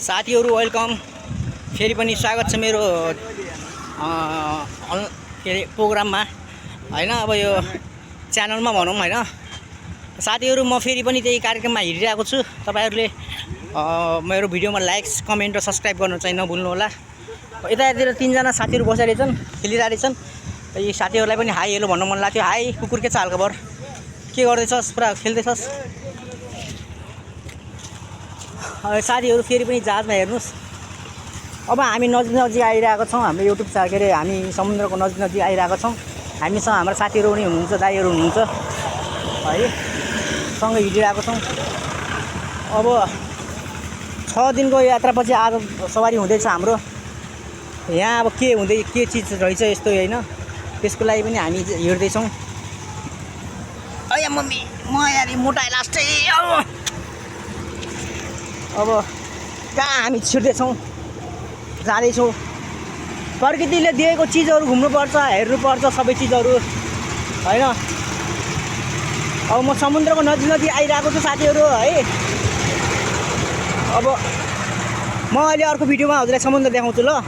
साथीहरु वेलकम। फेरि पनि स्वागत छ मेरो के अरे प्रोग्राममा हैन। अब यो च्यानलमा भनौँ हैन। साथीहरु म फेरि पनि त्यही कार्यक्रममा हिँडिरहेको छु। तपाईहरुले मेरो भिडियोमा लाइक्स कमेन्ट र सब्स्क्राइब गर्न चाहिँ नभुल्नु होला। यतातिर तीनजना साथीहरु बसेर छन्, खेलिरहेछन्। यी साथीहरुलाई पनि हाई हेलो भन्न मन लाग्थ्यो। हाई कुकुर, के छ हालखबर? के गर्दैछस्? पुरा खेल्दैछस्? साथीहरु फेरि पनि जहाजमा हेर्नुस्। अब हामी नजिक आइरहेको छौँ। हाम्रो युट्युब के अरे हामी समुद्रको नजिक आइरहेको छौँ। हामीसँग हाम्रो साथीहरु पनि हुनुहुन्छ, दाइहरु हुनुहुन्छ है। सँगै हिँडिरहेको छौँ। अब 6 दिनको यात्रापछि आज सवारी हुँदैछ हाम्रो। यहाँ अब के हुँदै के चीज रहेछ यस्तो हैन, त्यसको लागि पनि हामी हिँड्दै छौँ। अया मम्मी म यार मोटाइ लास्टै। अब कहाँ हामी छिर्दैछौँ, जाँदैछौँ। प्रकृतिले दिएको चिजहरू घुम्नुपर्छ, हेर्नुपर्छ सबै चिजहरू हैन। अब म समुद्रको नजिक आइरहेको छु साथीहरू है। अब म अहिले अर्को भिडियोमा हजुरलाई समुद्र देखाउँछु ल।